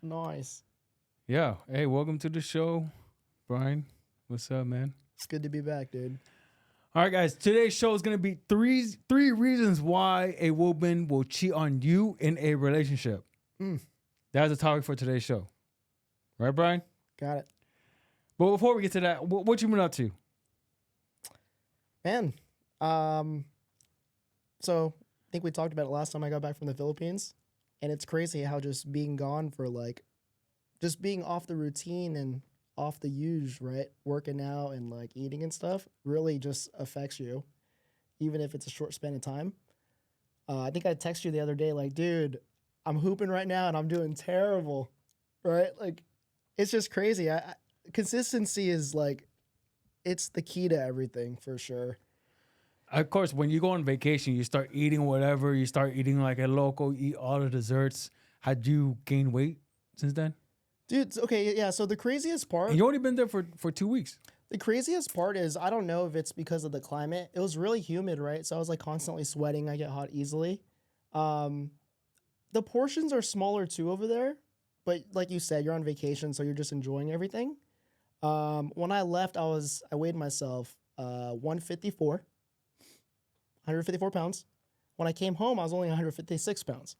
Nice. Yeah. Hey, welcome to the show, Brian. What's up, man? It's good to be back, dude. All right, guys. Today's show is gonna be three reasons why a woman will cheat on you in a relationship. Mm, That's the topic for today's show, right, Brian? got it. But before we get to that, what you been up to? Man, um, so I think we talked about it last time I got back from the Philippines. And it's crazy how just being gone for just being off the routine and off the use, right? Working out and like eating and stuff really just affects you, even if it's a short span of time. I think I texted you the other day, like, dude, I'm hooping right now and I'm doing terrible, right? Like, it's just crazy. Consistency is like, it's the key to everything for sure. Of course, when you go on vacation, you start eating whatever. You start eating like a local, eat all the desserts. Had you gained weight since then? Dude, okay, yeah. So And you only been there for 2 weeks. the craziest part is I don't know if it's because of the climate. It was really humid, right? So I was like constantly sweating. I get hot easily. Um, the portions are smaller too over there, but like you said, you're on vacation, so you're just enjoying everything. When I left, I weighed myself 154, 154 pounds. When I came home, I was only 156 pounds.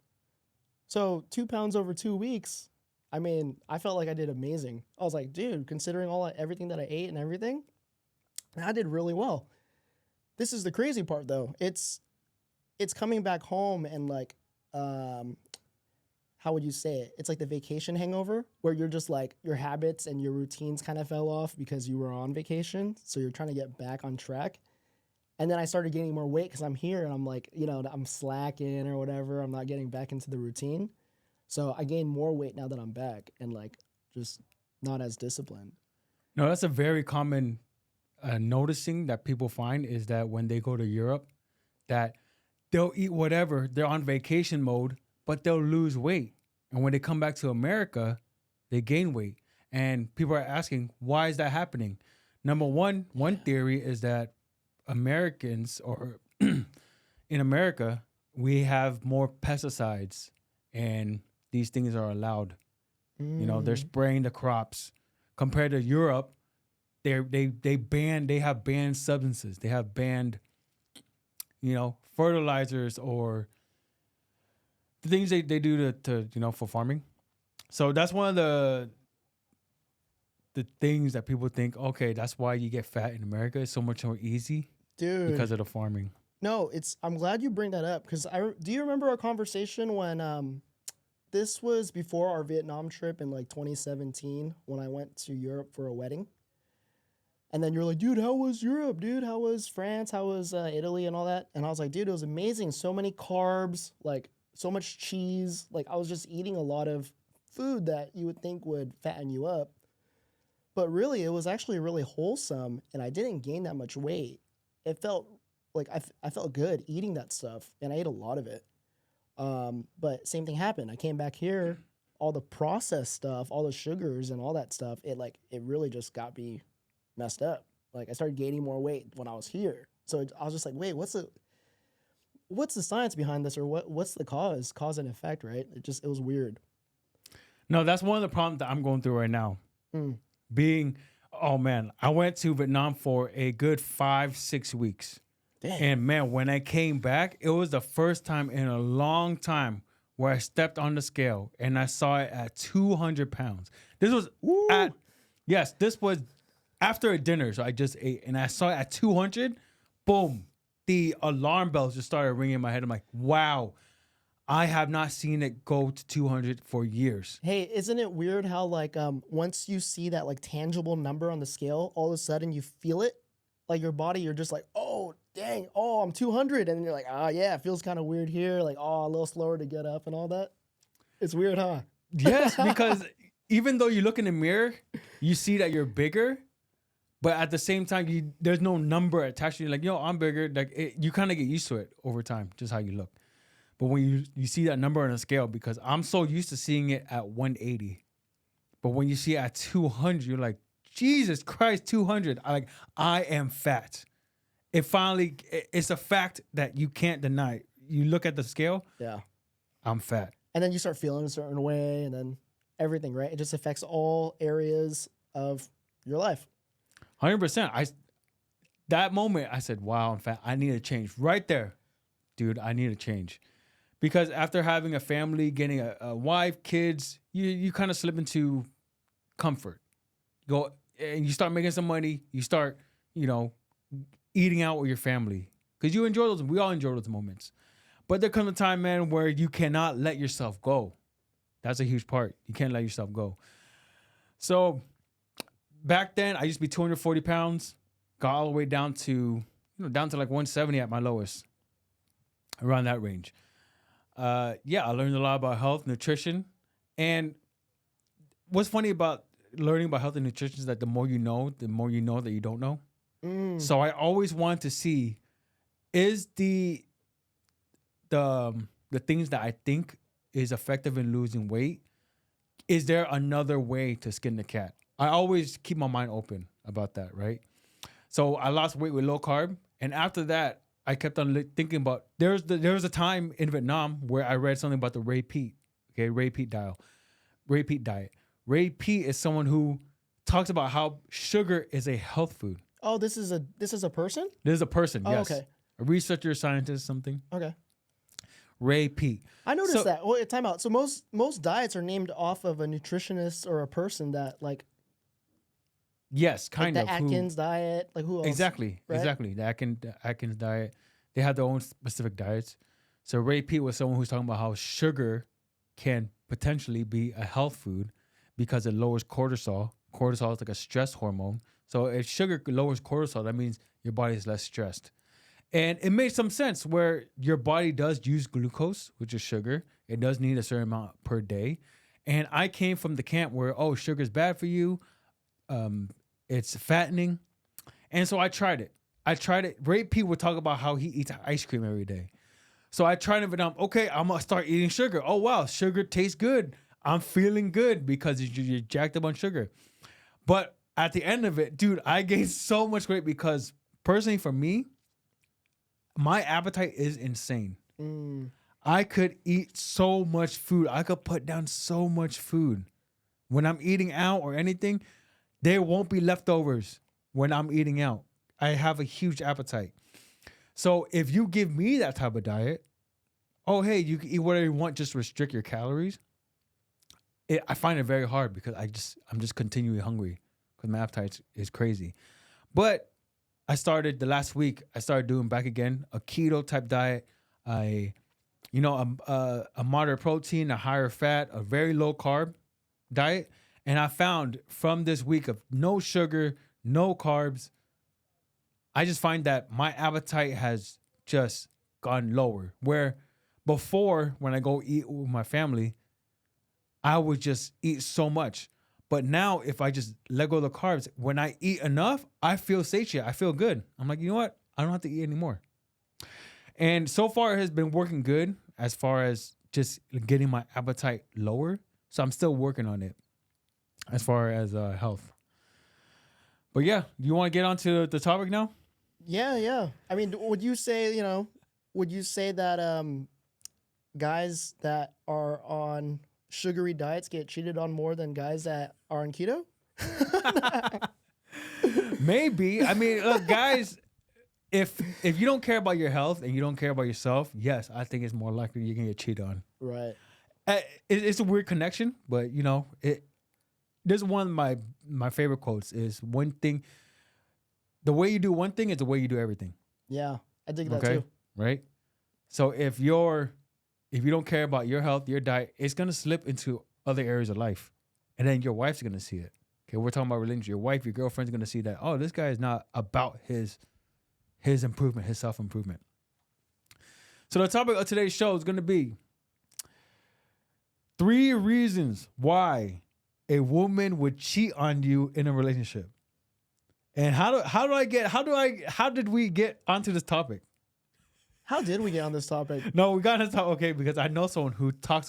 So 2 pounds over 2 weeks. I mean, I felt like I did amazing. I was like, dude, considering everything that I ate and everything, I did really well. This is the crazy part, though. It's coming back home and like, how would you say it? It's like the vacation hangover where you're just like your habits and your routines kind of fell off because you were on vacation. So you're trying to get back on track. And then I started gaining more weight because I'm here and I'm like, I'm slacking or whatever. I'm not getting back into the routine. So I gained more weight now that I'm back and like just not as disciplined. No, that's a very common noticing that people find is that when they go to Europe, that they'll eat whatever. They're on vacation mode, but they'll lose weight. And when they come back to America, they gain weight. And people are asking, why is that happening? Number one theory is that Americans or in America, we have more pesticides and these things are allowed. They're spraying the crops. Compared to Europe, they have banned substances. They have banned, fertilizers or the things they do to for farming. So that's one of the things that people think, okay, that's why you get fat in America. It's so much more easy Dude. because of the farming. No, I'm glad you bring that up because do you remember our conversation when this was before our Vietnam trip in like 2017 when I went to Europe for a wedding? And then you're like, dude, how was Europe, dude? How was France? How was Italy and all that? And I was like, dude, it was amazing. So many carbs, like so much cheese. Like I was just eating a lot of food that you would think would fatten you up. But really, it was actually really wholesome, and I didn't gain that much weight. It felt like I felt good eating that stuff, and I ate a lot of it. But same thing happened. I came back here, all the processed stuff, all the sugars and all that stuff, it really just got me messed up. Like I started gaining more weight when I was here. So I was just like, wait, what's the science behind this, or what's the cause and effect, right? It was weird. No, that's one of the problems that I'm going through right now. Oh man, I went to Vietnam for a good 5-6 weeks. Damn. And man, when I came back, it was the first time in a long time where I stepped on the scale and I saw it at 200 pounds. This was this was after a dinner. So I just ate and I saw it at 200. Boom. The alarm bells just started ringing in my head. I'm like, wow, I have not seen it go to 200 for years. Hey, isn't it weird how like once you see that like tangible number on the scale, all of a sudden you feel it? Like your body, you're just like, oh, dang, oh, I'm 200. And then you're like, yeah, it feels kind of weird here. Like, a little slower to get up and all that. It's weird, huh? Yes, because even though you look in the mirror, you see that you're bigger. But at the same time, there's no number attached to you. Like, I'm bigger. Like you kind of get used to it over time, just how you look. But when you see that number on a scale, because I'm so used to seeing it at 180. But when you see it at 200, you're like, Jesus Christ, 200. I am fat. It's a fact that you can't deny. You look at the scale. Yeah. I'm fat. And then you start feeling a certain way. And then everything, right? It just affects all areas of your life. 100%. That moment I said, wow, in fact, I need to change right there. Dude, I need to change. Because after having a family, getting a wife, kids, you kind of slip into comfort. Go and you start making some money. You start, you know, eating out with your family because you enjoy those. We all enjoy those moments. But there comes a time, man, where you cannot let yourself go. That's a huge part. You can't let yourself go. So back then, I used to be 240 pounds. Got all the way down to, down to like 170 at my lowest, around that range. Yeah, I learned a lot about health, nutrition, and what's funny about learning about health and nutrition is that the more you know that you don't know. So I always wanted to see, is the things that I think is effective in losing weight, is there another way to skin the cat? I always keep my mind open about that, right? So I lost weight with low carb, and after that, I kept on thinking about. There was a time in Vietnam where I read something about the Ray Peat, Ray Peat diet. Ray Peat is someone who talks about how sugar is a health food. Oh, this is a person? This is a person, yes. Okay. A researcher, scientist, something. Okay. Ray Peat. I noticed that. Wait, time out. So most diets are named off of a nutritionist or a person that like. Yes, kind like of. The Atkins diet, like who else? Exactly, right? exactly. The Atkins diet. They have their own specific diets. So Ray Peat was someone who's talking about how sugar can potentially be a health food because it lowers cortisol. Cortisol is like a stress hormone. So if sugar lowers cortisol, that means your body is less stressed. And it made some sense where your body does use glucose, which is sugar. It does need a certain amount per day. And I came from the camp where, sugar is bad for you. It's fattening. And so I tried it. Ray Peat would talk about how he eats ice cream every day. So I tried it, and I'm going to start eating sugar. Oh, wow, sugar tastes good. I'm feeling good because you're jacked up on sugar. But at the end of it, dude, I gained so much weight because personally for me, my appetite is insane. I could eat so much food. I could put down so much food. When I'm eating out or anything, there won't be leftovers when I'm eating out. I have a huge appetite. So if you give me that type of diet, you can eat whatever you want, just restrict your calories. I find it very hard because I'm just continually hungry because my appetite is crazy. But I started the last week. I started doing back again a keto type diet, a moderate protein, a higher fat, a very low carb diet. And I found from this week of no sugar, no carbs, I just find that my appetite has just gone lower. Where before, when I go eat with my family, I would just eat so much. But now, if I just let go of the carbs, when I eat enough, I feel satiated. I feel good. I'm like, you know what? I don't have to eat anymore. And so far, it has been working good as far as just getting my appetite lower. So I'm still working on it as far as health. But yeah, do you want to get onto the topic now? Yeah. I mean, would you say that guys that are on sugary diets get cheated on more than guys that are on keto? Maybe. I mean, look, guys, if you don't care about your health and you don't care about yourself, yes, I think it's more likely you're gonna get cheated on. Right. It's a weird connection, but there's one of my favorite quotes is one thing. The way you do one thing is the way you do everything. Yeah, I think that too. Right. So if you don't care about your health, your diet, it's gonna slip into other areas of life, and then your wife's gonna see it. Okay, we're talking about religion. Your wife, your girlfriend's gonna see that. Oh, this guy is not about his improvement, his self improvement. So the topic of today's show is gonna be 3 reasons why a woman would cheat on you in a relationship. And how did we get onto this topic? How did we get on this topic? No, we got on this topic, okay, because I know someone who talked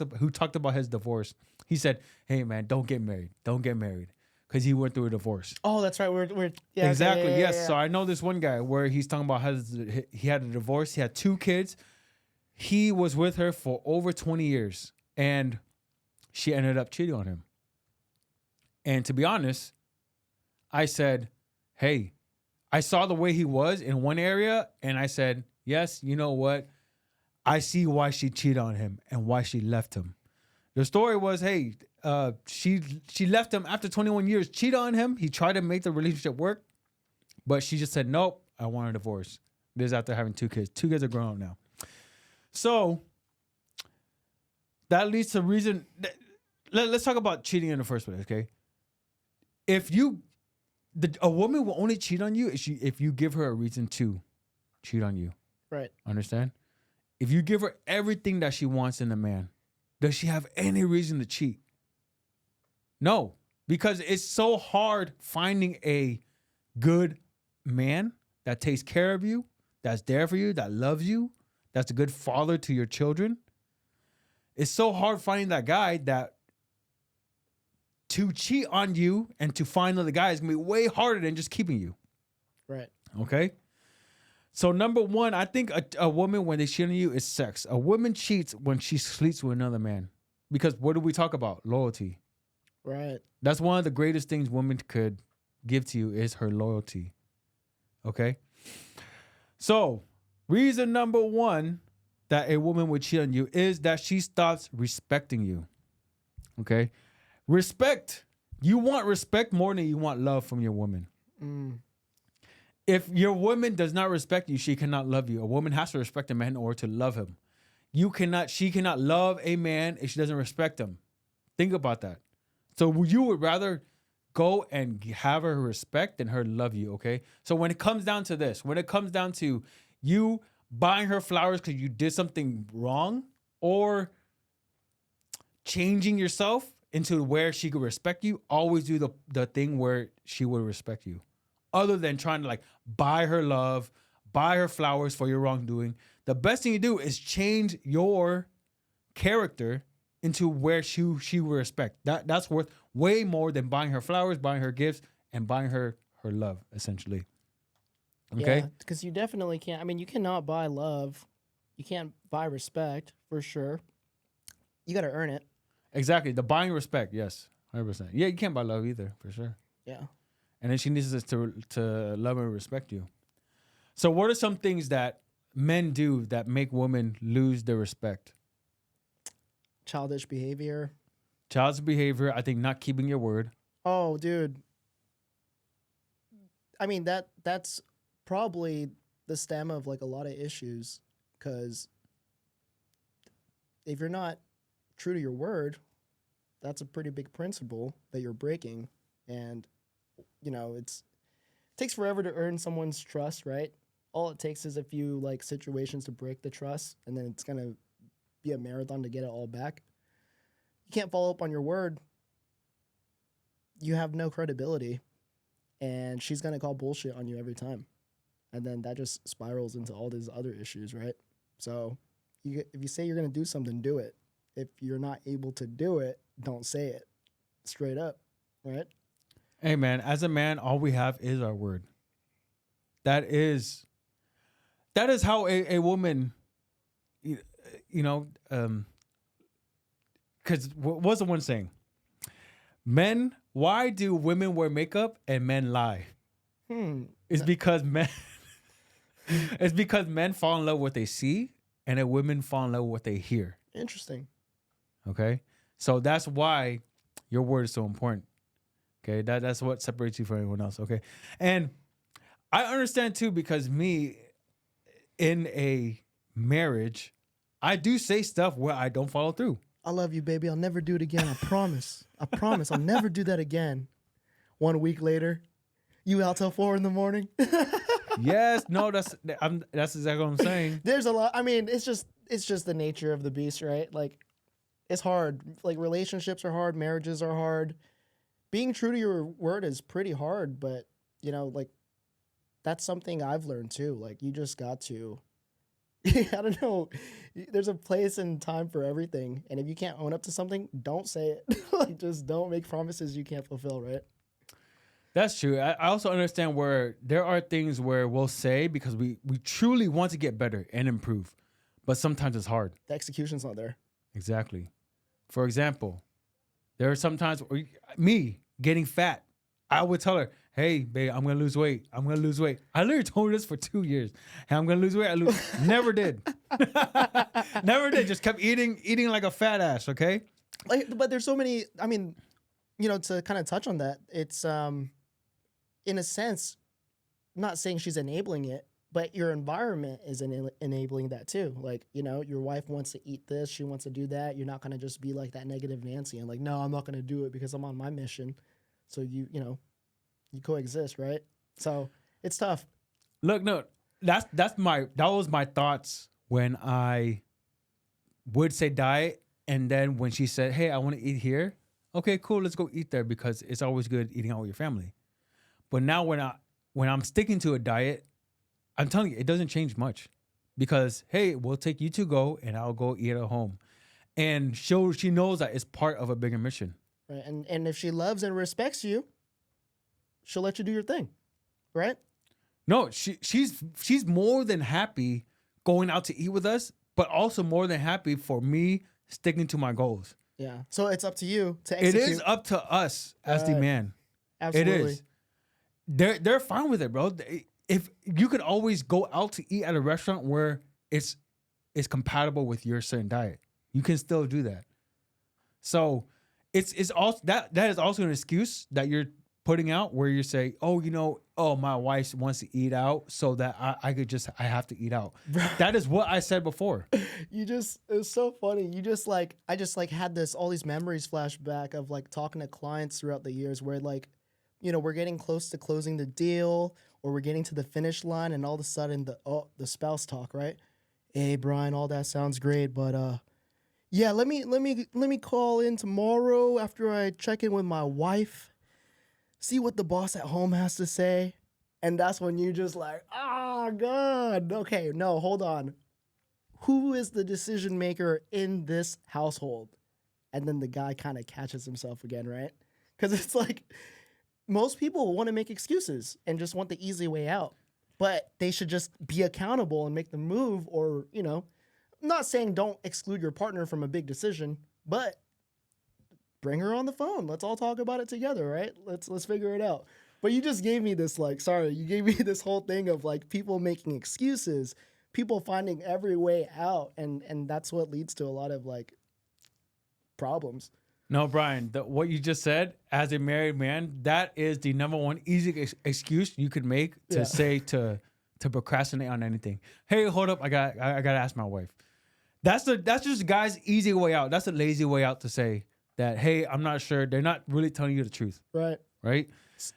about his divorce. He said, "Hey man, don't get married. Don't get married." Because he went through a divorce. Oh, that's right. We're exactly. Okay, yes. Yeah. So I know this one guy where he's talking about how he had a divorce. He had 2 kids. He was with her for over 20 years, and she ended up cheating on him. And to be honest, I said, hey, I saw the way he was in one area, and I said, yes, you know what? I see why she cheated on him and why she left him. The story was, hey, she left him after 21 years, cheated on him. He tried to make the relationship work, but she just said, nope, I want a divorce. This is after having 2 kids. 2 kids are grown up now. So that leads to reason. Let's talk about cheating in the first place, okay? If a woman will only cheat on you if you give her a reason to cheat on you. Right. Understand? If you give her everything that she wants in a man, does she have any reason to cheat? No, because it's so hard finding a good man that takes care of you, that's there for you, that loves you, that's a good father to your children. It's so hard finding that guy that to cheat on you and to find another guy is going to be way harder than just keeping you. Right. Okay? So number one, I think a woman, when they cheat on you, is sex. A woman cheats when she sleeps with another man. Because what do we talk about? Loyalty. Right. That's one of the greatest things women could give to you is her loyalty. Okay? So, reason number one that a woman would cheat on you is that she stops respecting you. Okay? Respect. You want respect more than you want love from your woman. Mm. If your woman does not respect you, she cannot love you. A woman has to respect a man in order to love him. She cannot love a man if she doesn't respect him. Think about that. So you would rather go and have her respect than her love you, okay? So when it comes down to this, when it comes down to you buying her flowers because you did something wrong or changing yourself into where she could respect you, always do the thing where she would respect you. Other than trying to like buy her love, buy her flowers for your wrongdoing. The best thing you do is change your character into where she will respect. That's worth way more than buying her flowers, buying her gifts, and buying her love, essentially. Okay? Yeah, because you definitely can't. I mean, you cannot buy love. You can't buy respect, for sure. You got to earn it. Exactly. The buying respect, yes. 100%. Yeah, you can't buy love either, for sure. Yeah. And then she needs us to love and respect you. So what are some things that men do that make women lose their respect? Childish behavior. Child's behavior, I think not keeping your word. Oh, dude. I mean, that's probably the stem of like a lot of issues, because if you're not true to your word, that's a pretty big principle that you're breaking. And it takes forever to earn someone's trust, right? All it takes is a few like situations to break the trust, and then it's gonna be a marathon to get it all back. You can't follow up on your word. You have no credibility, and she's gonna call bullshit on you every time, and then that just spirals into all these other issues, right? So, if you say you're gonna do something, do it. If you're not able to do it, don't say it. Straight up, right? Hey man, as a man, all we have is our word. That is how a woman, because what was the one saying? Men, why do women wear makeup and men lie? It's because men fall in love with what they see, and then women fall in love with what they hear. Interesting. Okay? So that's why your word is so important. Okay? That's what separates you from everyone else. Okay? And I understand too, because me in a marriage, I do say stuff where I don't follow through. I love you, baby. I'll never do it again. I promise. I promise. I'll never do that again. 1 week later, you out till 4 a.m. Yes, no, that's exactly what I'm saying. There's a lot. I mean, it's just the nature of the beast, right? Like, it's hard. Like, relationships are hard. Marriages are hard. Being true to your word is pretty hard, but like, that's something I've learned too. Like, you just got to. I don't know. There's a place and time for everything, and if you can't own up to something, don't say it. Like, just don't make promises you can't fulfill, right? That's true. I also understand where there are things where we'll say because we truly want to get better and improve, but sometimes it's hard. The execution's not there. Exactly. For example, there are sometimes me, getting fat. I would tell her, "Hey, babe, I'm gonna lose weight. I'm gonna lose weight." I literally told her this for 2 years. Hey, I'm gonna lose weight. Never did. Never did. Just kept eating like a fat ass. Okay. Like, but there's so many. I mean, to kind of touch on that, it's in a sense, not saying she's enabling it, but your environment is enabling that too. Like, your wife wants to eat this, she wants to do that. You're not gonna just be like that negative Nancy and like, no, I'm not gonna do it because I'm on my mission. So you coexist, right? So it's tough. Look, no, that was my thoughts when I would say diet, and then when she said, "Hey, I want to eat here," okay, cool, let's go eat there because it's always good eating out with your family. But now when I'm sticking to a diet, I'm telling you, it doesn't change much because hey, we'll take you to go, and I'll go eat at home, and she knows that it's part of a bigger mission. Right. And if she loves and respects you, she'll let you do your thing, right? No, she's more than happy going out to eat with us, but also more than happy for me sticking to my goals. Yeah. So it's up to you to It execute. is up to us as the man. Absolutely. It is. They're fine with it, bro. If you could always go out to eat at a restaurant where it's compatible with your certain diet, you can still do that. So it's also that is also an excuse that you're putting out where you say, oh, my wife wants to eat out, so that I have to eat out. That is what I said before. It's so funny. I just like had all these memories flashback of like talking to clients throughout the years where like, we're getting close to closing the deal or we're getting to the finish line, and all of a sudden the spouse talk, right? Hey, Brian, all that sounds great, but yeah, let me call in tomorrow after I check in with my wife. See what the boss at home has to say. And that's when you just like, God. Okay, no, hold on. Who is the decision maker in this household? And then the guy kind of catches himself again, right? Because it's like most people want to make excuses and just want the easy way out. But they should just be accountable and make the move, or, I'm not saying don't exclude your partner from a big decision, but bring her on the phone. Let's all talk about it together, right? Let's figure it out. But you just gave me this you gave me this whole thing of like people making excuses, people finding every way out, and that's what leads to a lot of like problems. No, Brian, what you just said, as a married man, that is the number one easy excuse you could make to say to procrastinate on anything. Hey, hold up, I got to ask my wife. That's just a guy's easy way out. That's a lazy way out to say that, hey, I'm not sure. They're not really telling you the truth. Right. Right?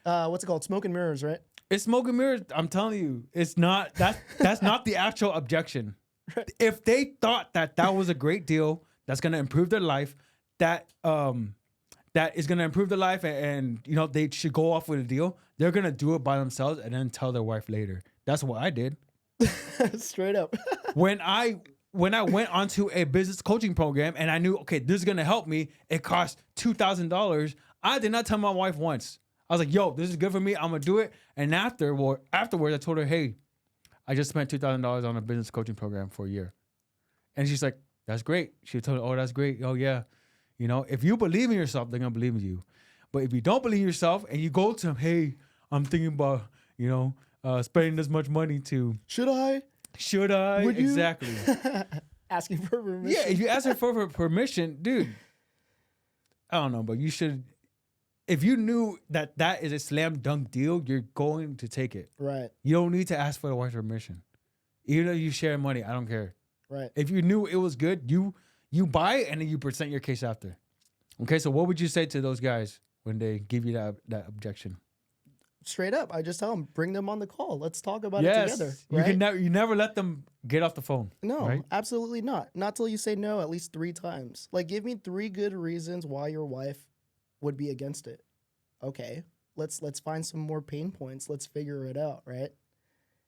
What's it called? Smoke and mirrors, right? It's smoke and mirrors. I'm telling you, it's not. That's not the actual objection. Right. If they thought that was a great deal, that's going to improve their life, that is going to improve their life, and they should go off with a deal, they're going to do it by themselves and then tell their wife later. That's what I did. Straight up. When I went onto a business coaching program and I knew, okay, this is going to help me, it cost $2,000. I did not tell my wife once. I was like, yo, this is good for me. I'm going to do it. And afterwards, I told her, hey, I just spent $2,000 on a business coaching program for a year. And she's like, that's great. She told me, oh, that's great. Oh, yeah. If you believe in yourself, they're going to believe in you. But if you don't believe in yourself and you go to them, hey, I'm thinking about, spending this much money to. Should I? Would you? Exactly. Asking for permission. Yeah, if you ask her for permission, dude, I don't know, but you should. If you knew that is a slam dunk deal, you're going to take it. Right. You don't need to ask for the wife's permission. Even though you share money, I don't care. Right. If you knew it was good, you buy it and then you present your case after. Okay, so what would you say to those guys when they give you that objection? Straight up, I just tell them, bring them on the call. Let's talk about it together. Right? You never let them get off the phone. No, right? Absolutely not. Not till you say no at least 3 times. Like, give me 3 good reasons why your wife would be against it. Okay, let's find some more pain points. Let's figure it out, right?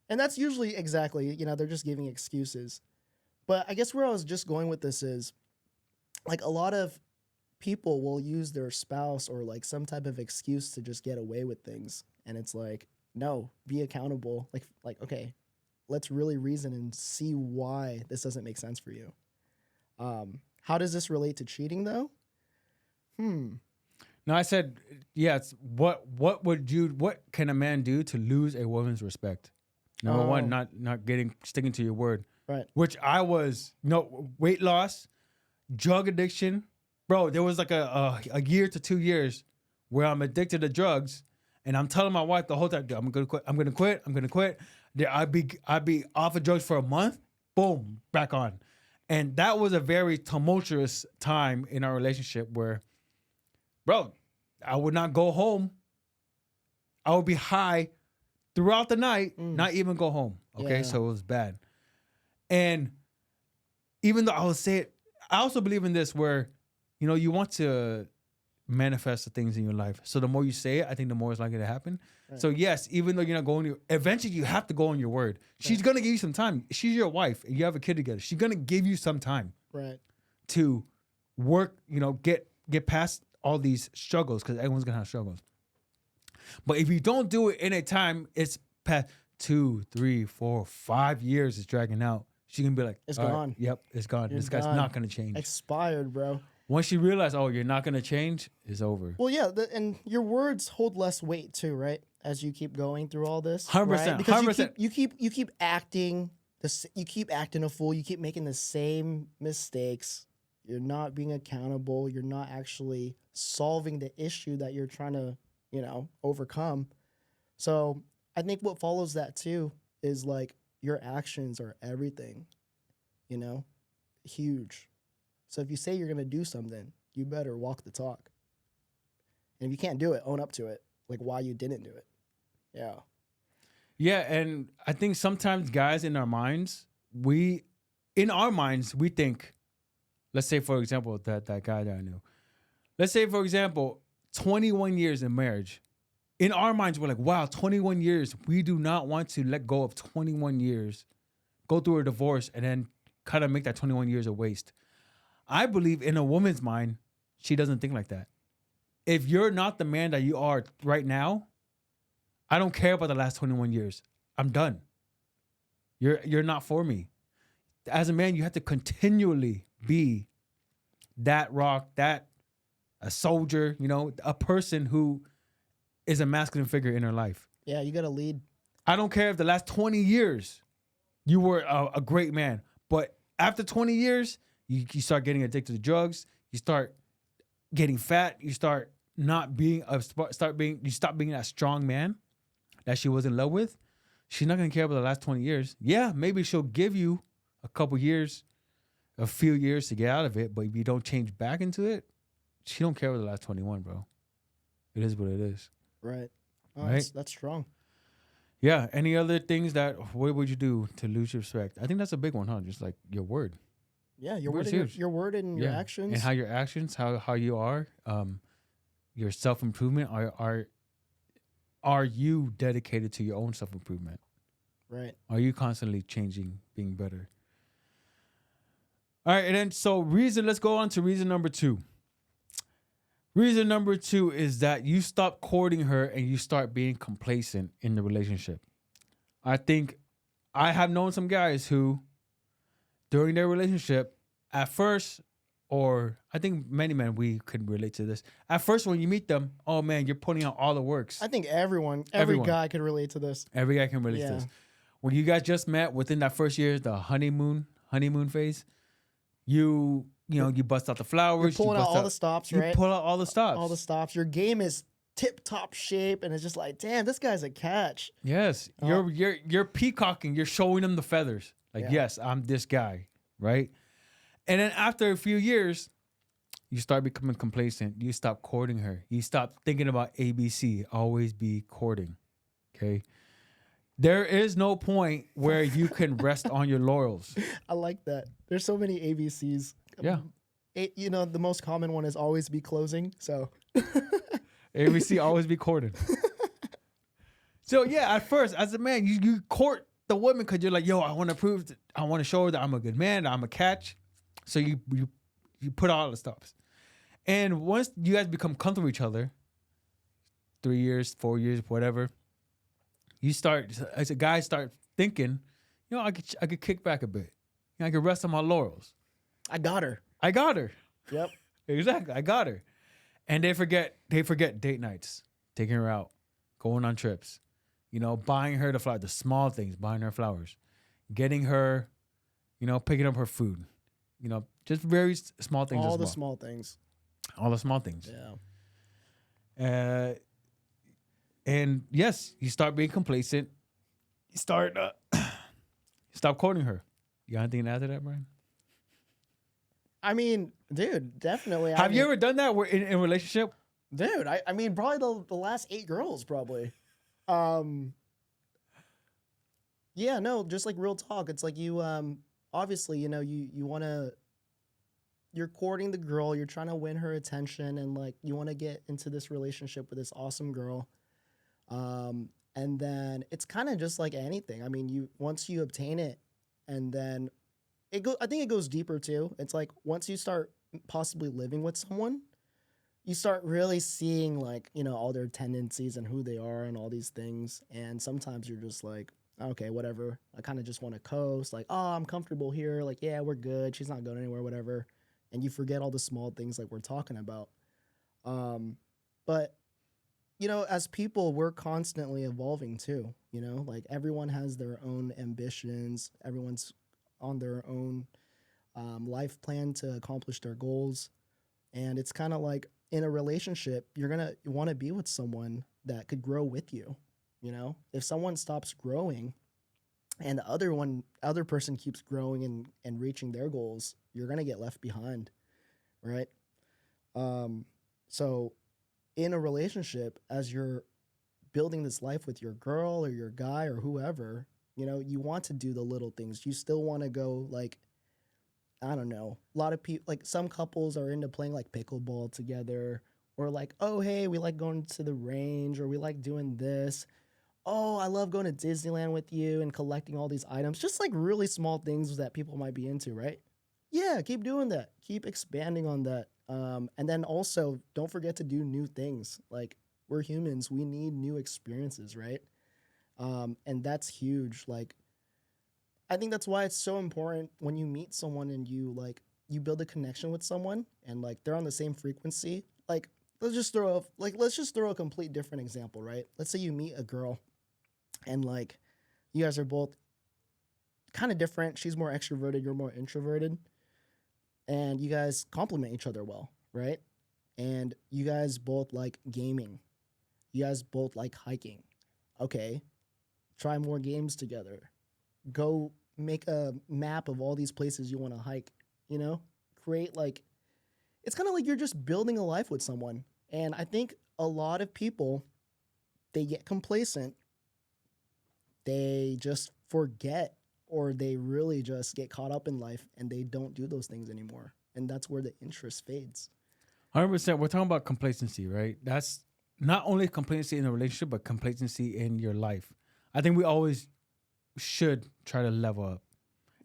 And that's usually exactly, they're just giving excuses. But I guess where I was just going with this is, like, a lot of people will use their spouse or like some type of excuse to just get away with things. And it's like, no, be accountable. Like, okay, let's really reason and see why this doesn't make sense for you. How does this relate to cheating though? No, I said, Yes. What can a man do to lose a woman's respect? Number Oh. one, not sticking to your word. Right. Which I was weight loss, drug addiction. Bro, there was like a year to 2 years where I'm addicted to drugs, and I'm telling my wife the whole time, I'm gonna quit. I'm gonna quit. I'm gonna quit. I'd be off of drugs for a month. Boom, back on. And that was a very tumultuous time in our relationship where, bro, I would not go home. I would be high throughout the night, not even go home. Okay, Yeah. so it was bad. And even though I would say it, I also believe in this where, you want to manifest the things in your life. So the more you say it, I think the more it's likely to happen. Right. So yes, even though you're not going, eventually you have to go on your word. She's gonna give you some time. She's your wife, and you have a kid together. She's gonna give you some time, right, to work. Get past all these struggles, because everyone's gonna have struggles. But if you don't do it in a time, it's past 2, 3, 4, 5 years. It's dragging out. She can be like, it's gone. Right, yep, it's gone. You're this guy's gone. not gonna change. Expired, bro. Once you realize, you're not gonna change, it's over. Well, yeah, and your words hold less weight too, right? As you keep going through all this, 100%, right? Because 100%. you keep acting you keep acting a fool. You keep making the same mistakes. You're not being accountable. You're not actually solving the issue that you're trying to, overcome. So I think what follows that too is like your actions are everything, huge. So if you say you're going to do something, you better walk the talk. And if you can't do it, own up to it. Like why you didn't do it. Yeah. Yeah, and I think sometimes guys in our minds, we think, let's say for example, that guy that I knew. Let's say for example, 21 years in marriage. In our minds, we're like, wow, 21 years. We do not want to let go of 21 years, go through a divorce, and then kind of make that 21 years a waste. I believe in a woman's mind, she doesn't think like that. If you're not the man that you are right now, I don't care about the last 21 years. I'm done. You're not for me. As a man, you have to continually be that rock, a soldier, a person who is a masculine figure in her life. Yeah, you got to lead. I don't care if the last 20 years you were a great man, but after 20 years, you start getting addicted to drugs. You start getting fat. You start not being you stop being that strong man that she was in love with. She's not gonna care about the last 20 years. Yeah, maybe she'll give you a couple years, a few years to get out of it. But if you don't change back into it, she don't care about the last 21, bro. It is what it is. Right. Oh, right. That's strong. Yeah. Any other things what would you do to lose your respect? I think that's a big one, huh? Just like your word. Yeah, your word and your actions. And how your actions, how you are, your self-improvement, are you dedicated to your own self-improvement? Right. Are you constantly changing, being better? All right, and then let's go on to reason number 2. Reason number 2 is that you stop courting her and you start being complacent in the relationship. I think I have known some guys who, during their relationship, at first, or I think many men, we could relate to this. At first, when you meet them, oh man, you're putting out all the works. I think every guy could relate to this. Every guy can relate to this. When you guys just met, within that first year, the honeymoon phase, you bust out the flowers. You're pulling out all the stops, right? You pull out all the stops. All the stops. Your game is tip-top shape, and it's just like, damn, this guy's a catch. Yes. You're peacocking. You're showing them the feathers. Like, yes, I'm this guy, right? And then after a few years, you start becoming complacent. You stop courting her. You stop thinking about ABC, always be courting, okay? There is no point where you can rest on your laurels. I like that. There's so many ABCs. Yeah. The most common one is always be closing, so. ABC, always be courting. So, yeah, at first, as a man, you court the woman because you're like, yo, I want to show her that I'm a good man, that I'm a catch. So you put out all the stops. And once you guys become comfortable with each other, 3 years, 4 years, whatever, you start, as a guy, start thinking, I could kick back a bit. I could rest on my laurels. I got her. Yep. Yep. Exactly. I got her. And they forget date nights, taking her out, going on trips, buying her the flowers, the small things, buying her flowers, getting her, picking up her food, just very small things All as the well. small things. All the small things. Yeah. And yes, you start being complacent. You start stop quoting her. You got anything to add to that, Brian? I mean, dude, definitely. Have you ever done that in a relationship? Dude, I mean, probably the last 8 girls, probably. Yeah, no, just like real talk. It's like you, obviously, you want to, you're courting the girl, you're trying to win her attention, and like you want to get into this relationship with this awesome girl. And then it's kind of just like anything. I mean, once you obtain it, and then I think it goes deeper too. It's like once you start possibly living with someone, you start really seeing like, all their tendencies and who they are and all these things. And sometimes you're just like, okay, whatever. I kind of just want to coast. Like, oh, I'm comfortable here. Like, yeah, we're good. She's not going anywhere, whatever. And you forget all the small things like we're talking about. But as people, we're constantly evolving too. Like everyone has their own ambitions. Everyone's on their own life plan to accomplish their goals. And it's kind of like in a relationship, you're going to want to be with someone that could grow with you. If someone stops growing and the other person keeps growing and reaching their goals, you're going to get left behind. Right. So in a relationship, as you're building this life with your girl or your guy or whoever, you want to do the little things. You still want to go like, I don't know. A lot of people, like some couples are into playing like pickleball together, or like, oh, hey, we like going to the range, or we like doing this. Oh, I love going to Disneyland with you and collecting all these items. Just like really small things that people might be into, right? Yeah, keep doing that. Keep expanding on that. And then also don't forget to do new things. Like we're humans, we need new experiences, right? And that's huge. Like I think that's why it's so important when you meet someone and you build a connection with someone and like they're on the same frequency. Like let's just throw a complete different example, right? Let's say you meet a girl and like you guys are both kind of different. She's more extroverted, you're more introverted. And you guys complement each other well, right? And you guys both like gaming. You guys both like hiking. Okay, try more games together. Go make a map of all these places you want to hike, create like, it's kind of like you're just building a life with someone. And I think a lot of people, they get complacent. They just forget, or they really just get caught up in life and they don't do those things anymore. And that's where the interest fades. 100%. We're talking about complacency, right? That's not only complacency in a relationship, but complacency in your life. I think we always should try to level up.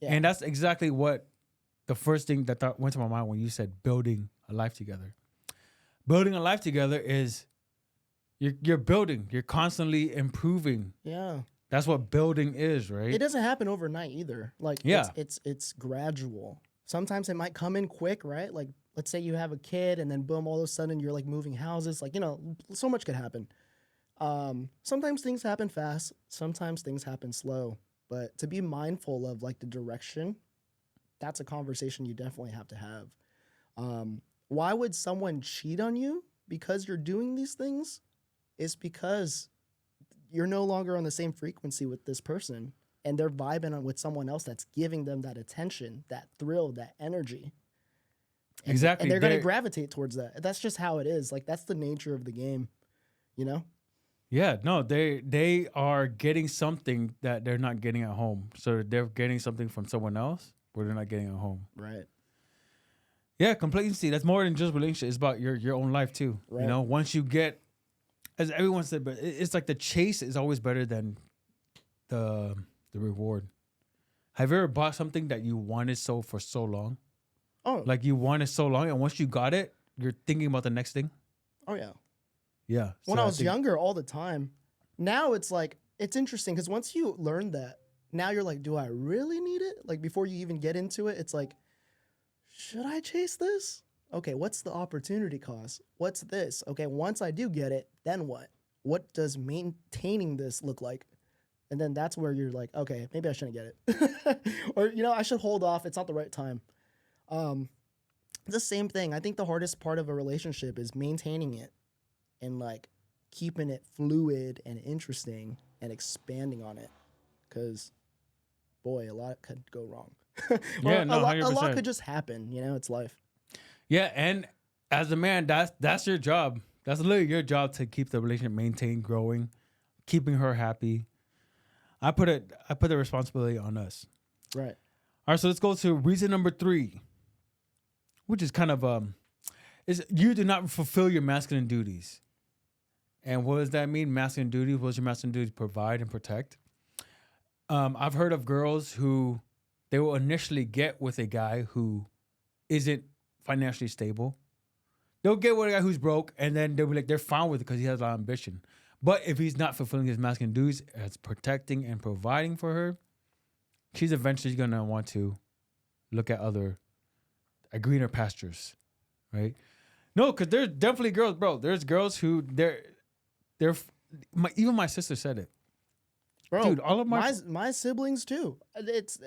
Yeah. And that's exactly what the first thing that went to my mind when you said building a life together. Building a life together is you're building. You're constantly improving. Yeah. That's what building is, right? It doesn't happen overnight either. Like it's gradual. Sometimes it might come in quick, right? Like let's say you have a kid and then boom, all of a sudden you're like moving houses. Like, so much could happen. Sometimes things happen fast. Sometimes things happen slow. But to be mindful of like the direction, that's a conversation you definitely have to have. Why would someone cheat on you because you're doing these things? It's because you're no longer on the same frequency with this person and they're vibing with someone else that's giving them that attention, that thrill, that energy. Exactly. And they're going to gravitate towards that. That's just how it is. Like that's the nature of the game, Yeah, no, they are getting something that they're not getting at home. So they're getting something from someone else where they're not getting at home. Right. Yeah, complacency. That's more than just relationship. It's about your own life too. Right. Once you get, as everyone said, but it's like the chase is always better than the reward. Have you ever bought something that you wanted for so long? Oh. Like you wanted so long, and once you got it, you're thinking about the next thing? Oh, yeah. Yeah. When I was younger, all the time. Now it's like, it's interesting because once you learn that, now you're like, do I really need it? Like before you even get into it, it's like, should I chase this? Okay, what's the opportunity cost? What's this? Okay, once I do get it, then what? What does maintaining this look like? And then that's where you're like, okay, maybe I shouldn't get it. Or, I should hold off. It's not the right time. Um, the same thing. I think the hardest part of a relationship is maintaining it and like keeping it fluid and interesting and expanding on it. Because, boy, a lot could go wrong. Or Yeah, no, a lot 100%. could just happen. It's life. Yeah, and as a man, that's your job. That's literally your job to keep the relationship maintained, growing, keeping her happy. I put the responsibility on us. Right. All right, so let's go to reason number 3, which is kind of is you do not fulfill your masculine duties. And what does that mean? Masculine duties. What's your masculine duties? Provide and protect. I've heard of girls who they will initially get with a guy who isn't financially stable. They'll get with a guy who's broke, and then they'll be like, they're fine with it because he has a lot of ambition. But if he's not fulfilling his masculine duties as protecting and providing for her, she's eventually going to want to look at greener pastures, right? No, because there's definitely girls, bro. There's girls who even my sister said it. Bro, Dude, all of my siblings too.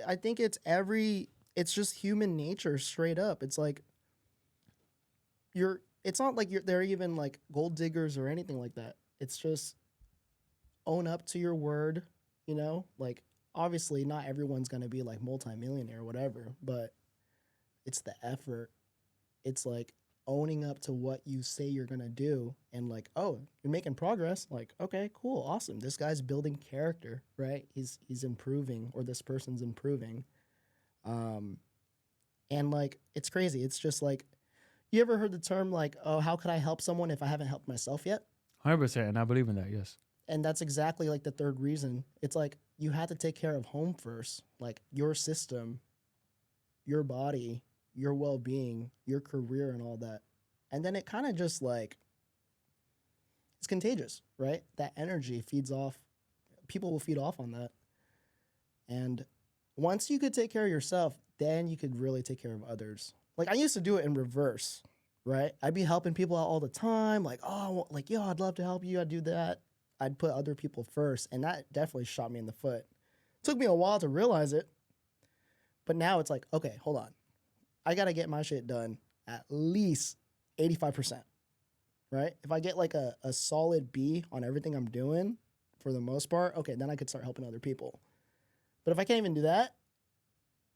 I think it's just human nature straight up. It's like it's not like they're even like gold diggers or anything like that. It's just own up to your word, Like obviously not everyone's going to be like multimillionaire or whatever, but it's the effort. It's like owning up to what you say you're going to do and like, oh, you're making progress. Like, okay, cool. Awesome. This guy's building character, right? He's improving, or this person's improving. And like, it's crazy. It's just like, you ever heard the term like, oh, how could I help someone if I haven't helped myself yet? 100%, and I believe in that, yes. And that's exactly like the third reason. It's like you have to take care of home first, like your system, your body, your well-being, your career, and all that. And then it kind of just like, it's contagious, right? That energy feeds off. People will feed off on that. And once you could take care of yourself, then you could really take care of others. Like I used to do it in reverse, right? I'd be helping people out all the time. Like, oh, like, yo, I'd love to help you. I'd do that. I'd put other people first. And that definitely shot me in the foot. Took me a while to realize it. But now it's like, okay, hold on. I got to get my shit done at least 85%, right? If I get like a solid B on everything I'm doing for the most part, okay, then I could start helping other people. But if I can't even do that,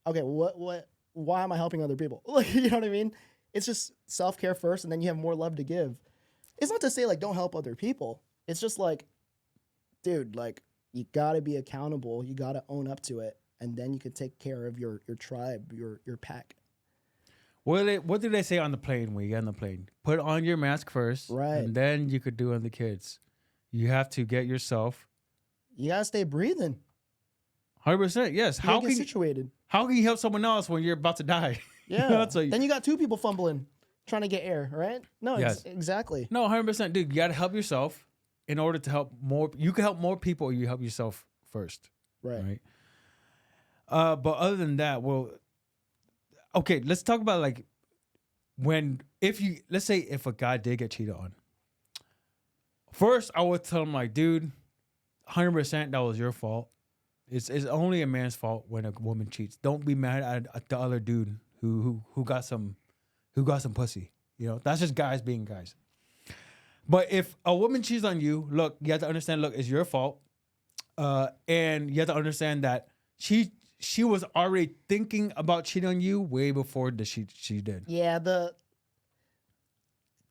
okay, why am I helping other people? Like, you know what I mean? It's just self-care first, and then you have more love to give. It's not to say like don't help other people. It's just like, dude, like you gotta be accountable. You gotta own up to it, and then you can take care of your tribe, your pack. What do they say on the plane when you get on the plane? Put on your mask first, Right. and then you could do on the kids. You have to get yourself. You gotta stay breathing. 100%, yes. You gotta get situated. How can you help someone else when you're about to die? Yeah. Then you got two people fumbling, trying to get air, right? No, Yes. Exactly. No, 100%, dude. You got to help yourself in order to help more. You can help more people, or you help yourself first. Right. But other than that, well, okay, let's talk about like let's say if a guy did get cheated on. First, I would tell him like, dude, 100% that was your fault. It's only a man's fault when a woman cheats. Don't be mad at the other dude who got some pussy. That's just guys being guys. But if a woman cheats on you, look, you have to understand. Look, it's your fault, and you have to understand that she was already thinking about cheating on you way before she did. Yeah.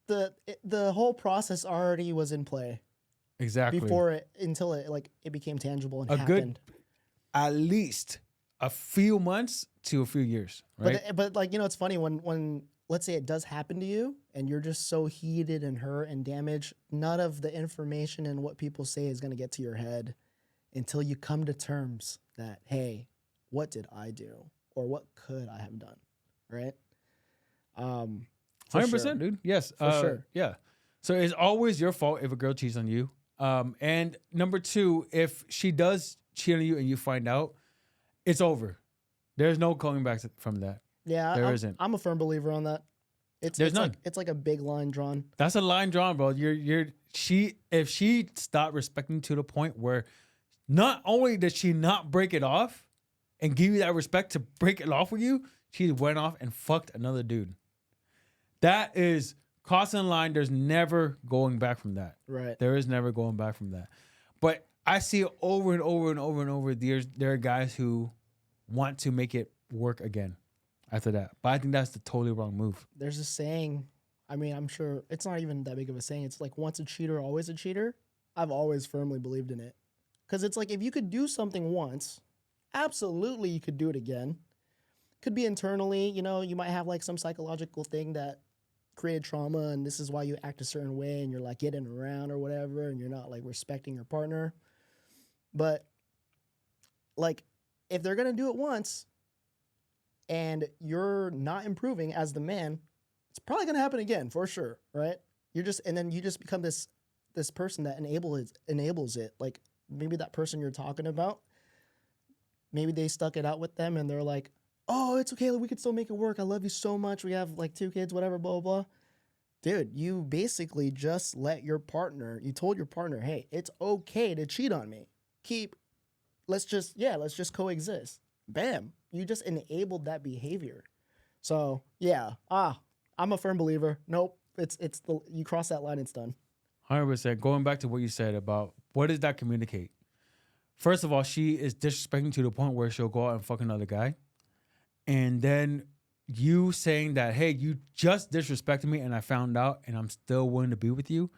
The whole process already was in play. Exactly. Until it became tangible and a happened. Good, at least a few months to a few years, right? But like, it's funny when let's say it does happen to you and you're just so heated and hurt and damaged, none of the information and what people say is going to get to your head until you come to terms that, hey, what did I do? Or what could I have done? Right? 100%, sure. dude. Yes. For sure. Yeah. So it's always your fault if a girl cheats on you. And number 2, if she does cheat on you and you find out, it's over. There's no coming back from that. Yeah, there isn't. I'm a firm believer on that. There's none. It's like a big line drawn. That's a line drawn, bro. If she stopped respecting you to the point where not only did she not break it off and give you that respect to break it off with you, she went off and fucked another dude. That is crossing the line. There's never going back from that. Right. There is never going back from that. But I see it over and over and over and over. There are guys who want to make it work again after that. But I think that's the totally wrong move. There's a saying. I mean, I'm sure it's not even that big of a saying. It's like once a cheater, always a cheater. I've always firmly believed in it. Because it's like if you could do something once, absolutely you could do it again. Could be internally, you might have like some psychological thing that created trauma and this is why you act a certain way and you're like getting around or whatever and you're not like respecting your partner. But like if they're going to do it once and you're not improving as the man, it's probably going to happen again for sure, right? And then you just become this person that enables it. Like maybe that person you're talking about, maybe they stuck it out with them and they're like, oh, it's okay. We could still make it work. I love you so much. We have like 2 kids, whatever, blah, blah, blah. Dude, you basically just you told your partner, hey, it's okay to cheat on me. Let's just coexist. Bam. You just enabled that behavior. So yeah, I'm a firm believer. Nope. You cross that line, it's done. 100%. Going back to what you said about what does that communicate? First of all, she is disrespecting to the point where she'll go out and fuck another guy. And then you saying that, hey, you just disrespected me and I found out and I'm still willing to be with you.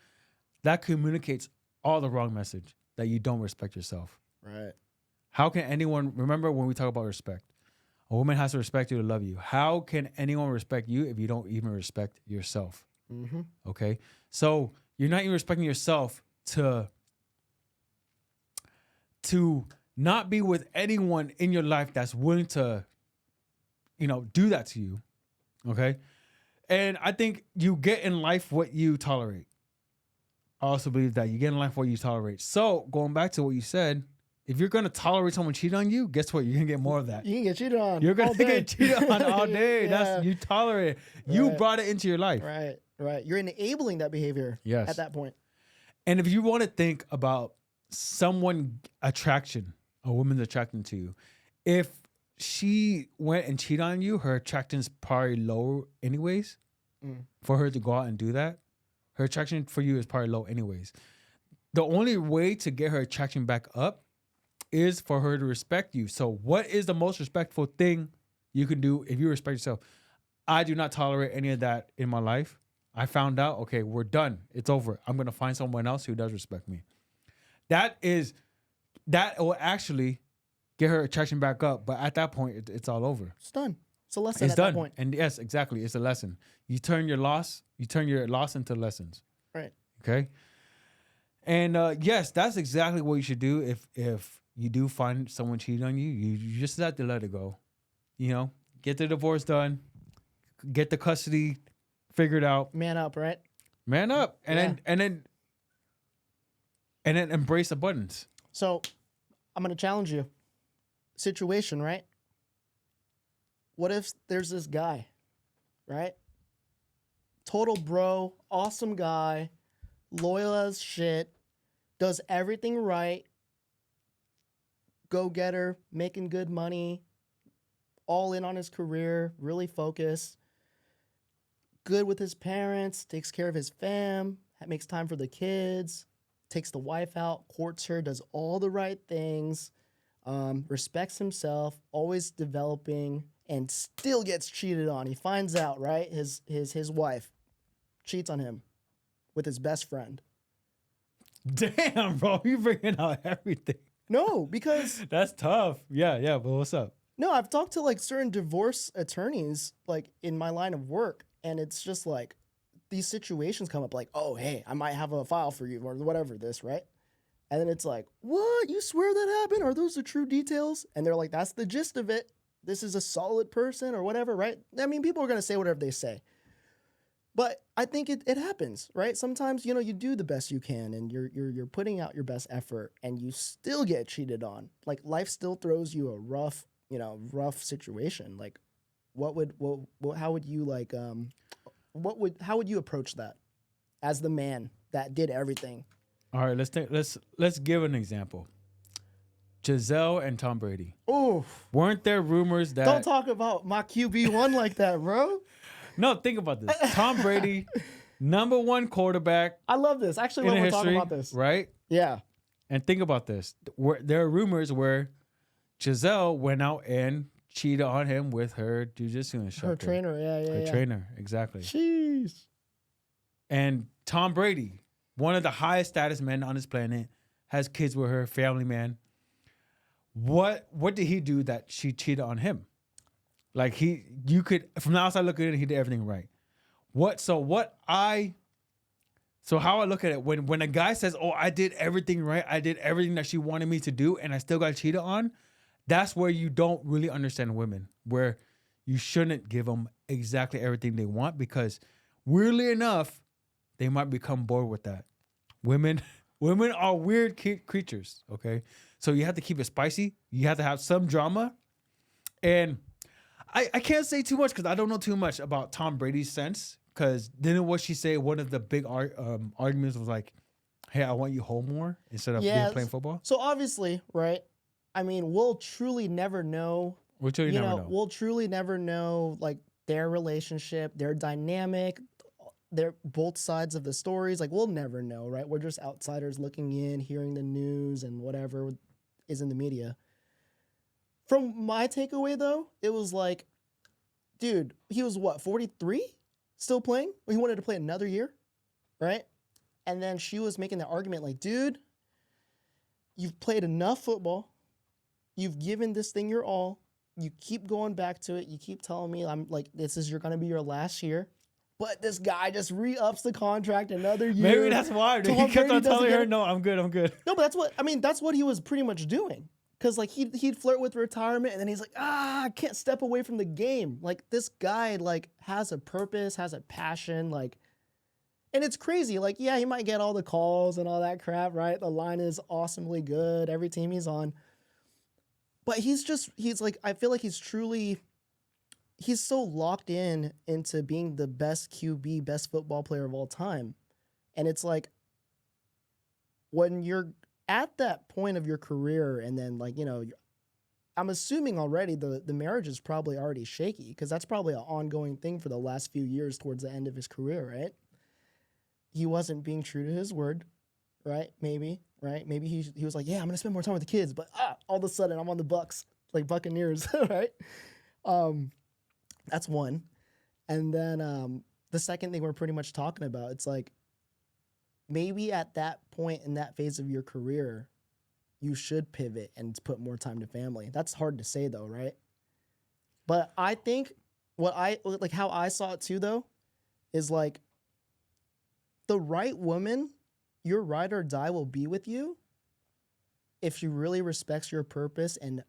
That communicates all the wrong message that you don't respect yourself. Right. How can anyone, remember when we talk about respect, a woman has to respect you to love you. How can anyone respect you if you don't even respect yourself? Mm-hmm. Okay. So you're not even respecting yourself to not be with anyone in your life that's willing to, do that to you. Okay. And I think you get in life what you tolerate. I also believe that you get in life what you tolerate. So going back to what you said, if you're going to tolerate someone cheating on you, guess what? You're going to get more of that. You can get cheated on. You're going to get cheated on all day. Yeah. You tolerate it. You brought it into your life. Right. You're enabling that behavior at that point. And if you want to think about someone attraction, a woman's attraction to you, if she went and cheated on you, her attraction's probably low anyways. For her to go out and do that, her attraction for you is probably low anyways. The only way to get her attraction back up is for her to respect you. So what is the most respectful thing you can do if you respect yourself? I do not tolerate any of that in my life. I found out, okay, we're done. It's over. I'm going to find someone else who does respect me. That will actually get her attraction back up. But at that point, it's all over. It's done. It's a lesson at that point. And yes, exactly. It's a lesson. You turn your loss into lessons. Right. Okay. And yes, that's exactly what you should do if you do find someone cheating on you. You just have to let it go. Get the divorce done, get the custody figured out. Man up, right? Man up, and then embrace abundance. So, I'm gonna challenge you. Situation, right? What if there's this guy, right? Total bro, awesome guy, loyal as shit, does everything right, go-getter, making good money, all in on his career, really focused, good with his parents, takes care of his fam, makes time for the kids, takes the wife out, courts her, does all the right things, respects himself, always developing, and still gets cheated on. He finds out, right? His wife cheats on him with his best friend. Damn, bro, you bringing out everything. No, because that's tough. Yeah, but what's up? No, I've talked to like certain divorce attorneys like in my line of work, and it's just like these situations come up like, oh, hey, I might have a file for you or whatever this, right? And then it's like, what? You swear that happened? Are those the true details? And they're like, that's the gist of it. This is a solid person or whatever, right? I mean, people are going to say whatever they say. But I think it happens, right? Sometimes, you do the best you can and you're putting out your best effort and you still get cheated on. Like life still throws you a rough situation. Like how would you like how would you approach that as the man that did everything? All right, let's give an example. Giselle and Tom Brady. Oh, Weren't there rumors that don't talk about my QB1 like that, bro. No, think about this. Tom Brady, number one quarterback I love this. Actually, in when we're history, talking about this, right? yeah, And think about this. There are rumors where Giselle went out and cheated on him with her jiu-jitsu instructor. her trainer, Her trainer, exactly. Jeez. And Tom Brady, one of the highest status men on this planet, has kids with her, family man. What did he do that she cheated on him? Like you could from the outside looking in, he did everything right. So how I look at it, when a guy says, "Oh, I did everything right, I did everything that she wanted me to do, and I still got cheated on," that's where you don't really understand women. Where you shouldn't give them exactly everything they want because, weirdly enough, they might become bored with that. Women are weird creatures. Okay, so you have to keep it spicy. You have to have some drama, and I can't say too much because I don't know too much about Tom Brady's sense. Because didn't what she say? One of the big arguments was like, "Hey, I want you home more instead of being playing football." So obviously, right? I mean, we'll truly never know. We'll truly never know. We'll truly never know like their relationship, their dynamic, their both sides of the stories. Like we'll never know, right? We're just outsiders looking in, hearing the news and whatever is in the media. From my takeaway, though, it was like, dude, he was what, 43? Still playing? He wanted to play another year, right? And then she was making the argument like, dude, you've played enough football. You've given this thing your all. You keep going back to it. You keep telling me, I'm like, this is going to be your last year. But this guy just re-ups the contract another year. Maybe that's why. He kept on telling her, no, I'm good. No, but that's what he was pretty much doing. Because like he'd flirt with retirement and then he's like, I can't step away from the game. Like this guy like has a purpose, has a passion, like, and it's crazy. Like, yeah, he might get all the calls and all that crap, right? The line is awesomely good every team he's on. But he's like, I feel like he's so locked into being the best QB, best football player of all time. And it's like, when you're at that point of your career and then like, I'm assuming already the marriage is probably already shaky because that's probably an ongoing thing for the last few years towards the end of his career, right? He wasn't being true to his word, right? Maybe, right? Maybe he was like, yeah, I'm going to spend more time with the kids, but all of a sudden I'm on the Bucks, like Buccaneers, right? That's one. And then the second thing we're pretty much talking about, it's like, maybe at that point in that phase of your career, you should pivot and put more time to family. That's hard to say though, right? But I think how I saw it too though, is like the right woman, your ride or die will be with you if she really respects your purpose and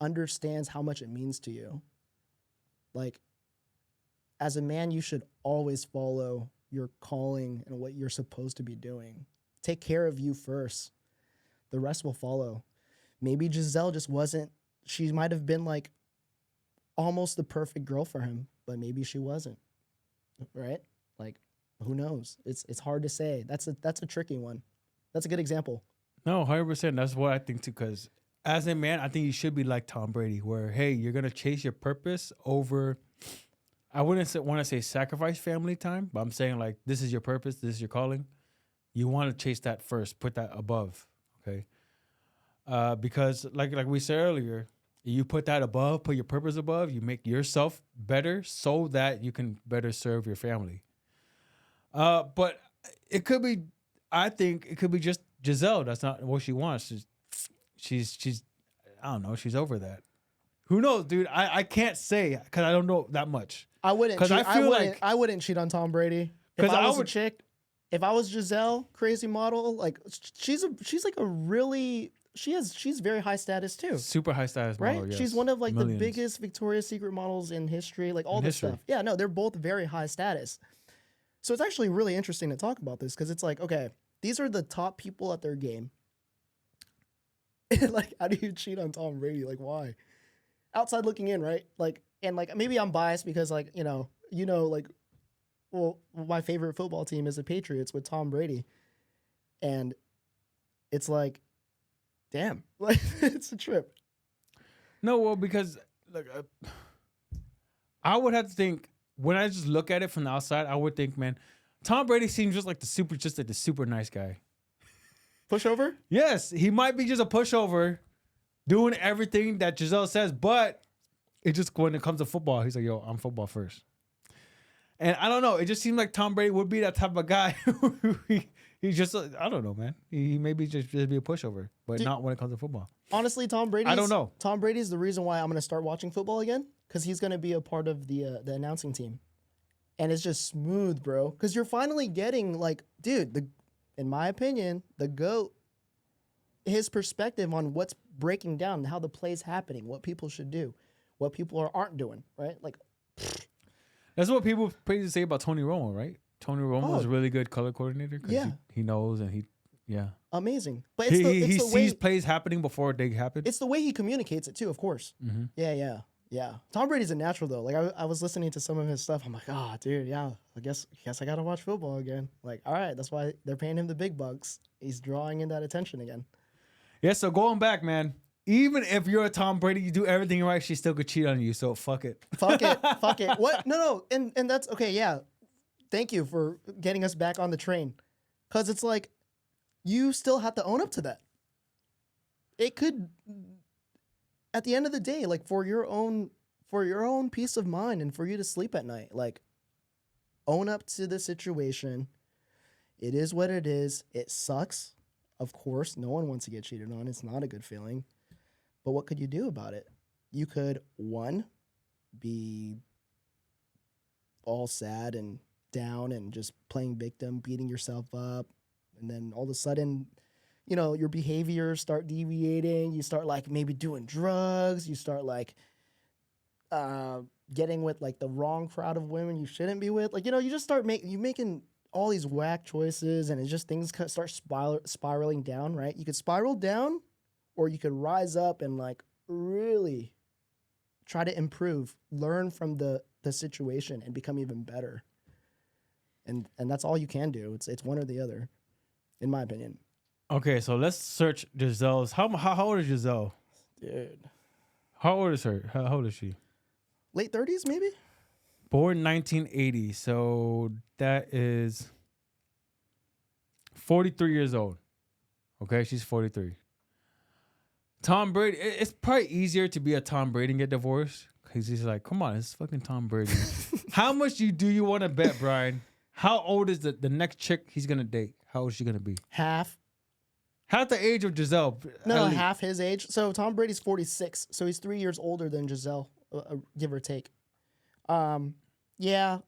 understands how much it means to you. Like, as a man, you should always follow your calling and what you're supposed to be doing. Take care of you first. The rest will follow. Maybe Giselle just wasn't, she might have been like almost the perfect girl for him, but maybe she wasn't, right? Like, who knows? It's hard to say. That's a tricky one. That's a good example. No, 100%. That's what I think too, because as a man, I think you should be like Tom Brady, where, hey, you're going to chase your purpose over, I wouldn't want to say sacrifice family time, but I'm saying like, this is your purpose, this is your calling. You want to chase that first, put that above, okay? Because like we said earlier, you put that above, put your purpose above, you make yourself better so that you can better serve your family. But it could be, I think it could be just Giselle. That's not what she wants. She's I don't know. She's over that. Who knows, dude? I can't say because I don't know that much. I wouldn't. I wouldn't cheat on Tom Brady. If I was a chick, if I was Giselle, crazy model, like she's very high status too. Super high status right? model, yes. She's one of like Millions. the biggest Victoria's Secret models in history, like all this stuff. Yeah, no, they're both very high status. So it's actually really interesting to talk about this because it's like, okay, these are the top people at their game. Like, how do you cheat on Tom Brady? Like, why? Outside looking in, right? Like, and like maybe I'm biased because like, like well, my favorite football team is the Patriots with Tom Brady, and it's like, damn, like it's a trip. No, well, because like I would have to think when I just look at it from the outside, I would think, man, Tom Brady seems just like the super nice guy. Pushover? Yes, he might be just a pushover, doing everything that Giselle says, but it just when it comes to football, he's like, yo, I'm football first. And I don't know, it just seems like Tom Brady would be that type of guy. He's just, I don't know, man. He maybe just be a pushover, but not when it comes to football. Honestly, Tom Brady. I don't know. Tom Brady's the reason why I'm going to start watching football again, because he's going to be a part of the announcing team, and it's just smooth, bro. Because you're finally getting like, dude, in my opinion, the GOAT, his perspective on what's breaking down, how the play's happening, what people should do, what people aren't doing, right? Like, that's what people praise to say about Tony Romo, right? Tony Romo is a really good color coordinator because he knows and amazing. But it's he the sees way, plays happening before they happen. it's the way he communicates it too, of course. Mm-hmm. Yeah. Tom Brady's a natural though. Like I was listening to some of his stuff. I'm like, oh, dude, yeah. I guess I gotta watch football again. Like, all right, that's why they're paying him the big bucks. He's drawing in that attention again. Yeah. So going back, man. Even if you're a Tom Brady, you do everything right, she still could cheat on you. So fuck it. Fuck it. What? No. And that's okay. Yeah. Thank you for getting us back on the train, because it's like you still have to own up to that. It could, at the end of the day, like for your own peace of mind and for you to sleep at night, like own up to the situation. It is what it is. It sucks. Of course, no one wants to get cheated on. It's not a good feeling. But what could you do about it? You could, one, be all sad and down and just playing victim, beating yourself up. And then all of a sudden, you know, your behaviors start deviating. You start like maybe doing drugs. You start like getting with like the wrong crowd of women you shouldn't be with. Like, you know, you just start making all these whack choices, and it's just things start spiraling down, right? You could spiral down, or you could rise up and like really try to improve, learn from the situation and become even better. And that's all you can do. It's one or the other, in my opinion. Okay, so let's search Giselle's. How old is Giselle? Dude. How old is her? How old is she? Late 30s, maybe? Born 1980, so that is 43 years old. Okay, she's 43. Tom Brady, it's probably easier to be a Tom Brady and get divorced because he's like, come on, it's fucking Tom Brady. How much do you want to bet, Brian? How old is the next chick he's going to date? How old is she going to be? Half the age of Giselle. No, half his age. So Tom Brady's 46, so he's 3 years older than Giselle, give or take. Yeah,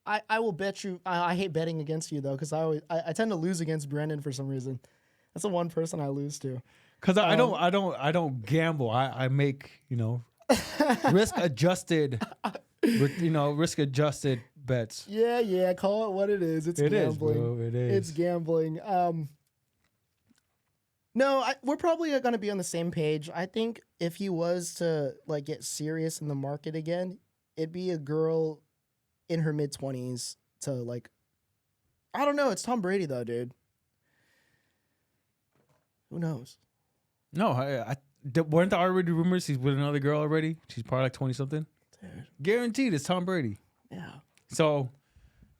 I will bet you. I hate betting against you though, because I tend to lose against Brendan for some reason. That's the one person I lose to. Because I don't gamble. I make risk adjusted bets. Yeah. Call it what it is. It's gambling. Is, bro. It is. It's gambling. No, we're probably going to be on the same page. I think if he was to like get serious in the market again, it'd be a girl in her mid-20s to like, I don't know. It's Tom Brady though, dude. Who knows? No, weren't there already rumors he's with another girl already? She's probably like 20 something. Dude. Guaranteed, it's Tom Brady. Yeah. So,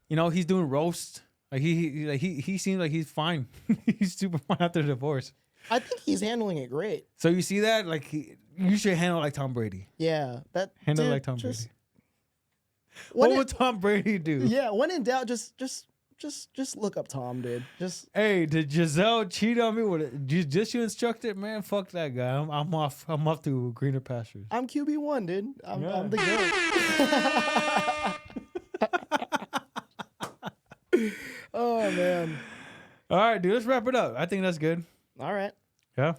he's doing roast. Like he seems like he's fine. He's super fine after the divorce. I think he's handling it great. So you see that? Like you should handle like Tom Brady. Yeah, handle like Tom Brady. What would Tom Brady do? Yeah, when in doubt, just look up Tom, dude. Hey, did Giselle cheat on me? Just you instructed, man? Fuck that guy. I'm off. I'm off to greener pastures. I'm QB1, dude. I'm the GOAT. Oh man. All right, dude. Let's wrap it up. I think that's good. All right. Yeah.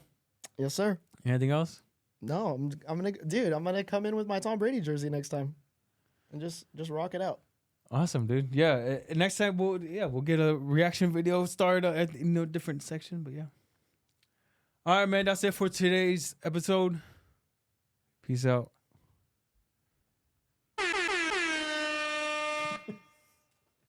Yes, sir. Anything else? No, I'm gonna come in with my Tom Brady jersey next time, and just rock it out. Awesome, dude. Yeah. Next time we'll get a reaction video started at different section, but yeah. All right, man. That's it for today's episode. Peace out.